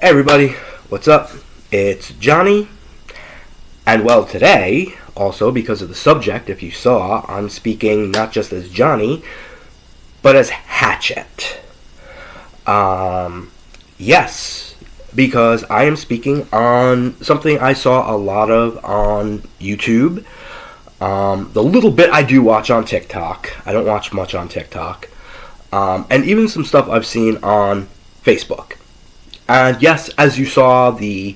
Hey everybody, what's up? It's Johnny, and well today, also because of the subject, if you saw, I'm speaking not just as Johnny, but as Hatchet. Yes, because I am speaking on something I saw a lot of on YouTube. The little bit I do watch on TikTok, I don't watch much on TikTok, and even some stuff I've seen on Facebook. And yes, as you saw the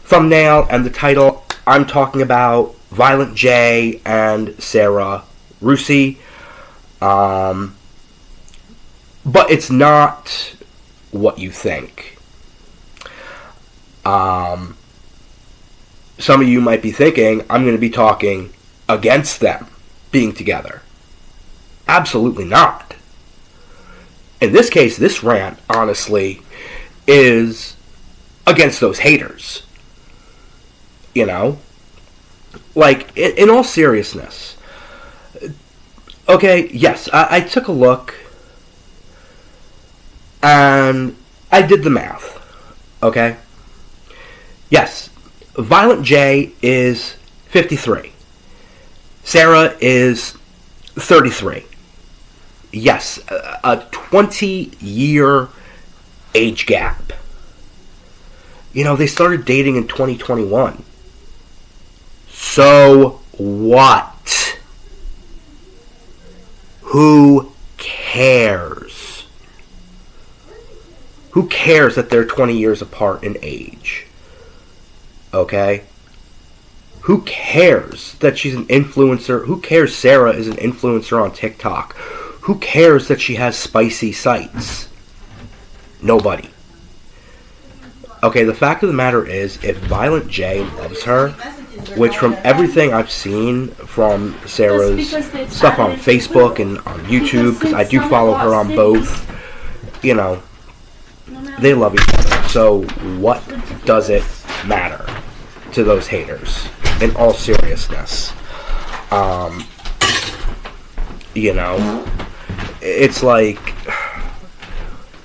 thumbnail and the title, I'm talking about Violent J and Sarah Russi. But it's not what you think. Some of you might be thinking I'm going to be talking against them being together. Absolutely not. In this case, this rant, honestly, is against those haters. You know? Like, in all seriousness. Okay, yes, I took a look and I did the math. Okay? Yes, Violent J is 53. Sarah is 33. Yes, a 20-year age gap. You know, they started dating in 2021. So what? Who cares? Who cares that they're 20 years apart in age? Okay? Who cares that she's an influencer? Who cares Sarah is an influencer on TikTok? Who cares that she has spicy sites? Nobody. Okay, the fact of the matter is, if Violent J loves her, which from everything I've seen from Sarah's stuff on Facebook and on YouTube, because I do follow her on both, you know, they love each other. So what does it matter to those haters? In all seriousness. You know, it's like,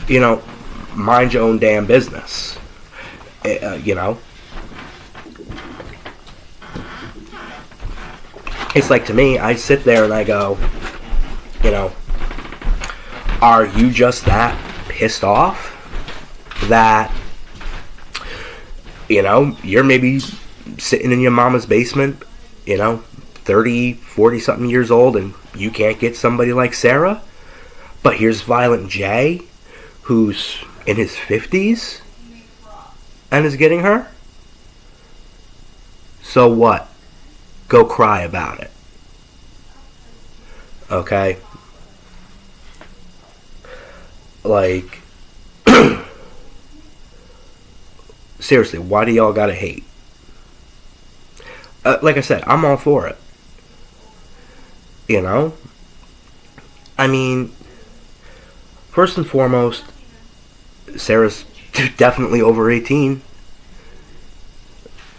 you know, mind your own damn business. You know, it's like, to me, I sit there and I go, you know, are you just that pissed off that, you know, you're maybe sitting in your mama's basement, you know, 30, 40 something years old, and you can't get somebody like Sarah? But here's Violent J, who's in his 50s and is getting her? So what? Go cry about it. Okay? Like, seriously, why do y'all gotta hate? Like I said, I'm all for it. You know? I mean, first and foremost, Sarah's definitely over 18.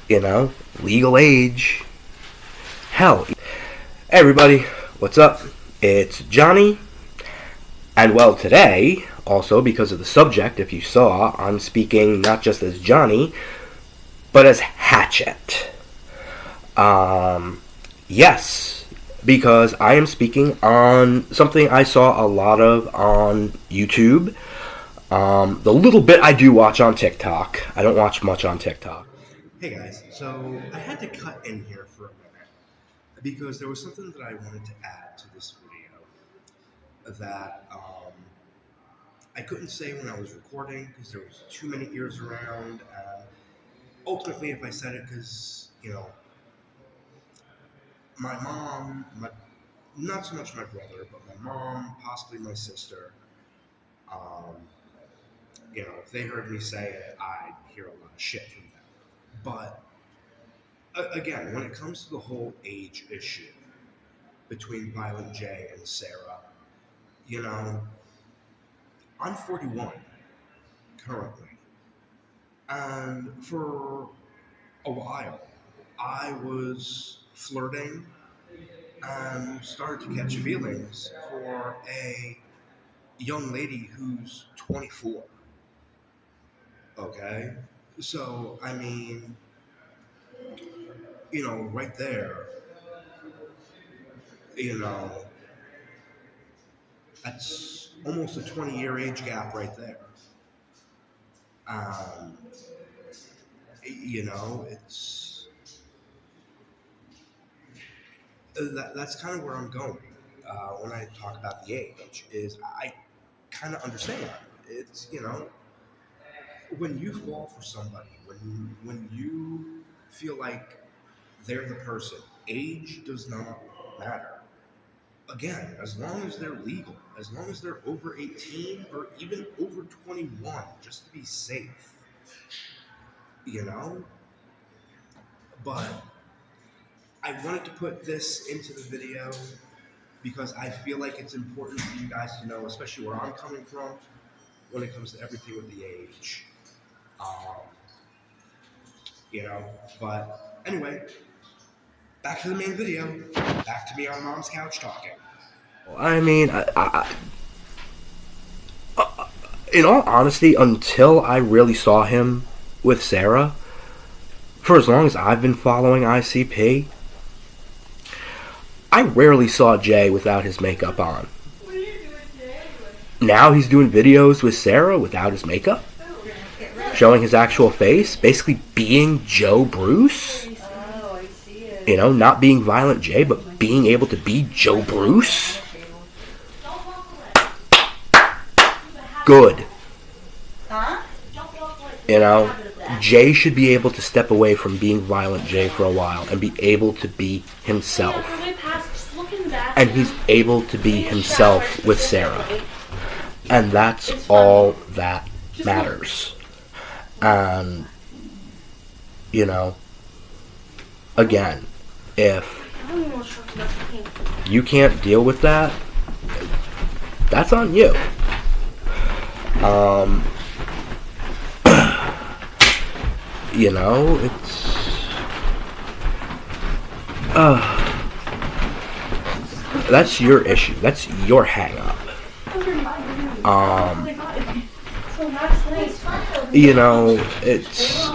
You know? Legal age. Hell. Hey everybody, what's up? It's Johnny. And well today, also because of the subject, if you saw, I'm speaking not just as Johnny, but as Hatchet. Yes, because I am speaking on something I saw a lot of on YouTube. The little bit I do watch on TikTok, I don't watch much on TikTok. Hey guys, so I had to cut in here for a minute because there was something that I wanted to add to this video that I couldn't say when I was recording because there was too many ears around, and ultimately if I said it, because, you know, my mom, not so much my brother, but my mom, possibly my sister, um, you know, if they heard me say it, I'd hear a lot of shit from them. But again, when it comes to the whole age issue between Violent J and Sarah, you know, I'm 41 currently. And for a while, I was flirting and started to catch feelings for a young lady who's 24. Okay? So, I mean, right there, you know, that's almost a 20-year age gap right there. Um, it's that's kind of where I'm going when I talk about the age. Is I kind of understand. It's when you fall for somebody, when you feel like they're the person, age does not matter. Again, as long as they're legal, as long as they're over 18 or even over 21, just to be safe, you know? But I wanted to put this into the video because I feel like it's important for you guys to know, especially where I'm coming from when it comes to everything with the age. Um, you know, but anyway, back to the main video. Back to me on mom's couch talking. I mean, in all honesty, until I really saw him with Sarah, for as long as I've been following ICP, I rarely saw Jay without his makeup on. What are you doing today? Now he's doing videos with Sarah without his makeup, showing his actual face, basically being Joe Bruce. Oh, I see it. Not being Violent J, but being able to be Joe Bruce. Good. Jay should be able to step away from being Violent J for a while and be able to be himself. And he's able to be himself with Sarah. And that's all that matters. And, again, if you can't deal with that, that's on you. It's that's your issue. That's your hang up. It's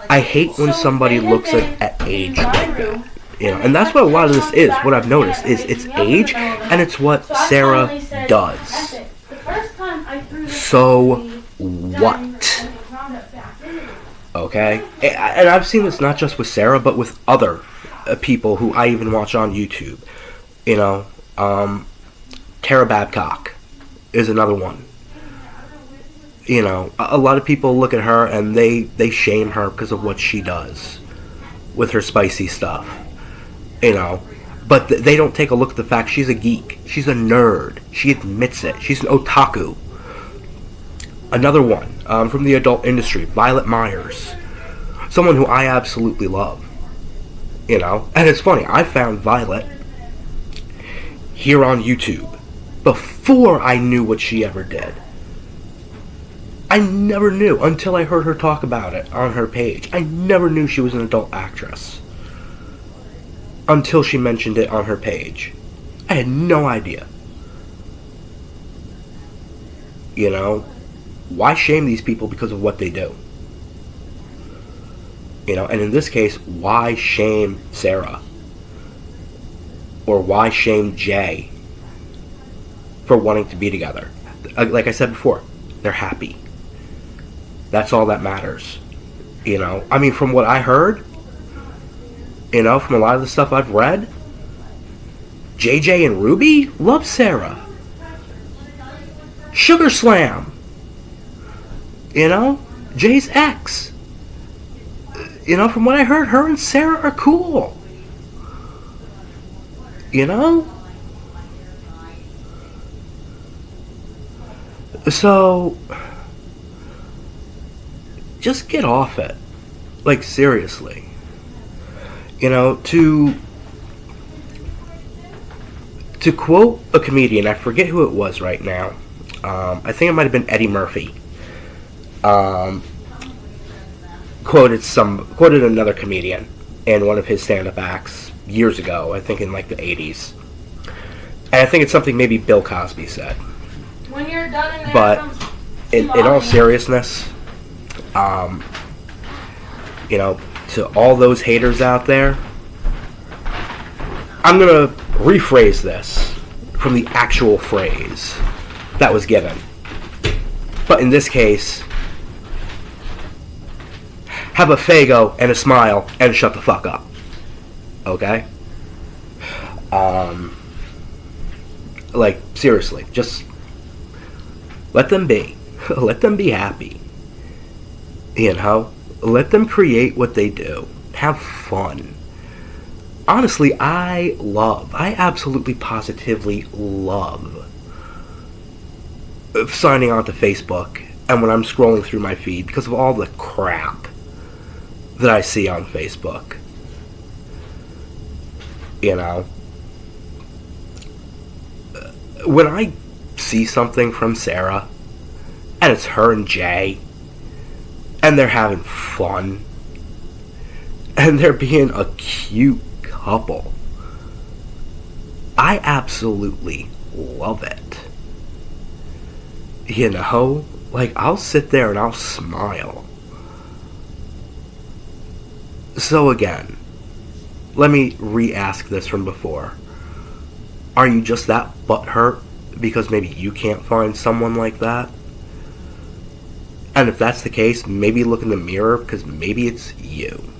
I hate when somebody looks at age like that. And that's what a lot of this is. What I've noticed is it's age, and it's what Sarah does. So what? Okay? And I've seen this not just with Sarah, but with other people who I even watch on YouTube. Tara Babcock is another one. A lot of people look at her and they shame her because of what she does with her spicy stuff. But they don't take a look at the fact she's a geek. She's a nerd. She admits it. She's an otaku. Another one from the adult industry, Violet Myers. Someone who I absolutely love. And it's funny, I found Violet here on YouTube before I knew what she ever did. I never knew until I heard her talk about it on her page. I never knew she was an adult actress until she mentioned it on her page. I had no idea. Why shame these people because of what they do? And in this case, why shame Sarah? Or why shame Jay for wanting to be together? Like I said before, they're happy. That's all that matters. From what I heard, from a lot of the stuff I've read, JJ and Ruby love Sarah. Sugar Slam. Jay's ex. From what I heard, her and Sarah are cool. So, just get off it. Like, seriously. To quote a comedian, I forget who it was right now. I think it might have been Eddie Murphy. Quoted another comedian in one of his stand-up acts years ago, I think in like the 80s. And I think it's something maybe Bill Cosby said. When you're done in there, But in all seriousness, you know, to all those haters out there, I'm going to rephrase this from the actual phrase that was given. But in this case, have a Faygo and a smile and shut the fuck up. Okay? Like, seriously, just let them be. Let them be happy. You know? Let them create what they do. Have fun. Honestly, I absolutely positively love signing on to Facebook and when I'm scrolling through my feed because of all the crap that I see on Facebook. You know? When I see something from Sarah and it's her and Jay and they're having fun and they're being a cute couple, I absolutely love it. You know, like, I'll sit there and I'll smile. So again, let me re-ask this from before. Are you just that butthurt because maybe you can't find someone like that? And if that's the case, maybe look in the mirror, because maybe it's you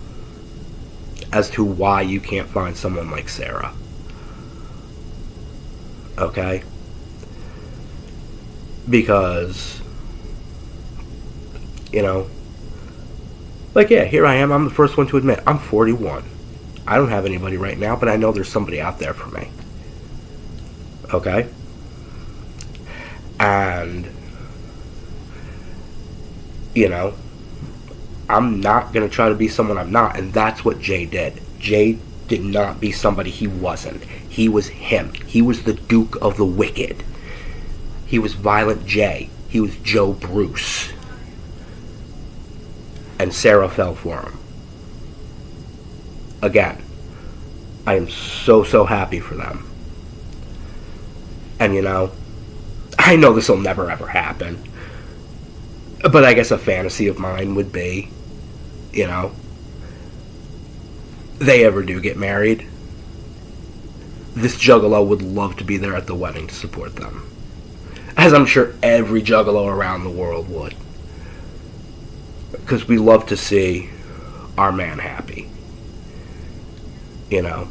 as to why you can't find someone like Sarah. Okay? Because, you know, like, yeah, here I am. I'm the first one to admit, I'm 41. I don't have anybody right now, but I know there's somebody out there for me. Okay? And, you know, I'm not going to try to be someone I'm not, and that's what Jay did. Jay did not be somebody he wasn't. He was him. He was the Duke of the Wicked. He was Violent J. He was Joe Bruce. And Sarah fell for him. Again, I am so happy for them. And, you know, I know this will never ever happen. But I guess a fantasy of mine would be, you know, they ever do get married, this juggalo would love to be there at the wedding to support them. As I'm sure every juggalo around the world would. Because we love to see our man happy. You know,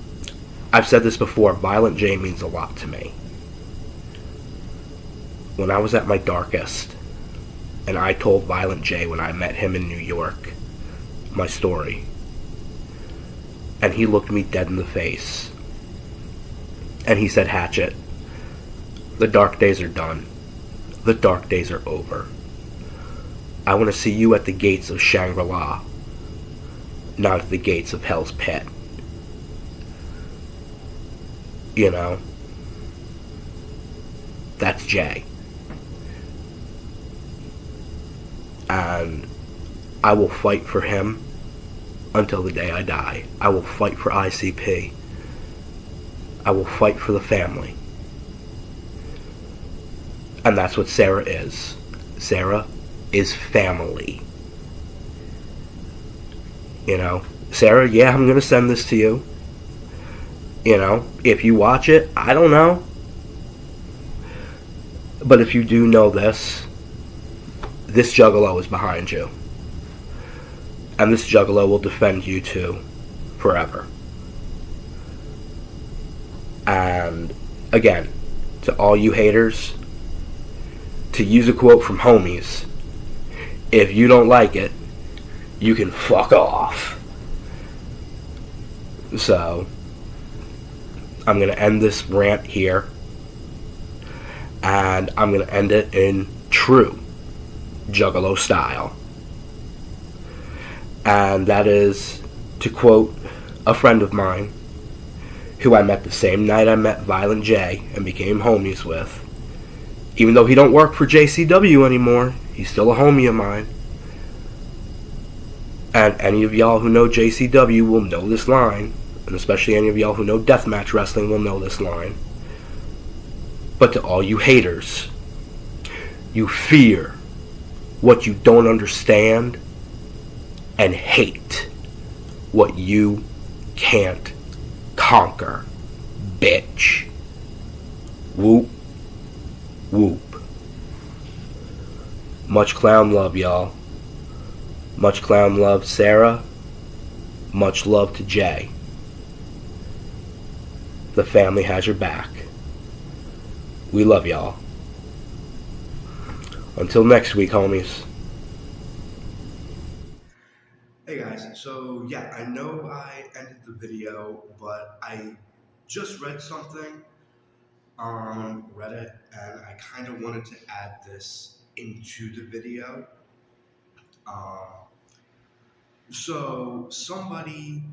I've said this before, Violent J means a lot to me. When I was at my darkest, and I told Violent J when I met him in New York, my story, and he looked me dead in the face, and he said, Hatchet, the dark days are done. The dark days are over. I want to see you at the gates of Shangri-La, not at the gates of Hell's Pit. You know? That's Jay. And I will fight for him until the day I die. I will fight for ICP. I will fight for the family. And that's what Sarah is. Sarah is family. You know? Sarah, yeah, I'm going to send this to you. You know? If you watch it, I don't know. But if you do know this juggalo is behind you. And this juggalo will defend you too forever. And again, to all you haters, to use a quote from homies, if you don't like it, you can fuck off. So, I'm going to end this rant here. And I'm going to end it in true juggalo style. And that is to quote a friend of mine who I met the same night I met Violent J and became homies with. Even though he don't work for JCW anymore, he's still a homie of mine. And any of y'all who know JCW will know this line, and especially any of y'all who know deathmatch wrestling will know this line. But to all you haters, You fear what you don't understand and hate what you can't conquer. Bitch. Whoop. Whoop. Much clown love, y'all. Much clown love, Sarah. Much love to Jay. The family has your back. We love y'all. Until next week, homies. Hey guys, so yeah, I know I ended the video, but I just read something on Reddit and I kind of wanted to add this into the video. So somebody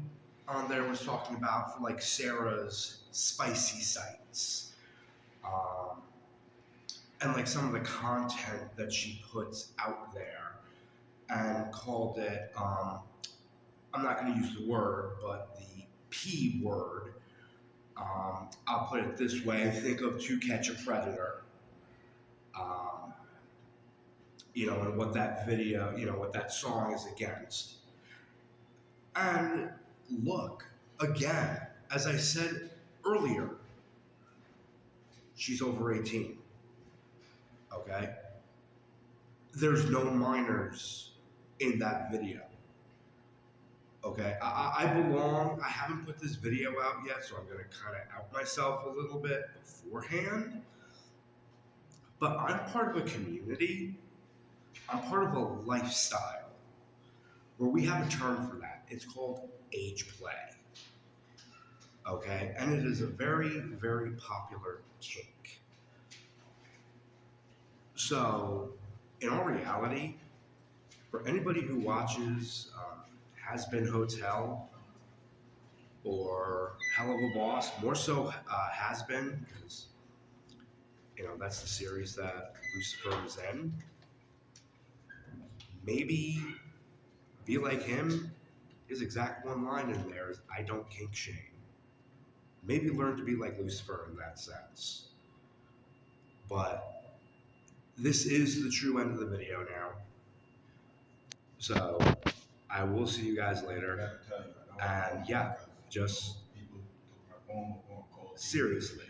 on there was talking about for like Sarah's spicy sites, um, and like some of the content that she puts out there, and called it. I'm not going to use the word, but the P word. I'll put it this way: think of To Catch a Predator. Um, and what that video, what that song is against. And look, again, as I said earlier, she's over 18. Okay? There's no minors in that video. Okay? I belong, I haven't put this video out yet, so I'm going to kind of out myself a little bit beforehand. But I'm part of a community, I'm part of a lifestyle where we have a term for that. It's called age play. Okay? And it is a very, very popular kink. So, in all reality, for anybody who watches Has Been Hotel or Hell of a Boss, more so Has Been, because that's the series that Lucifer is in. Maybe be like him. His exact one line in there is, "I don't kink shame." Maybe learn to be like Lucifer in that sense. But this is the true end of the video now. So I will see you guys later. And yeah, just seriously,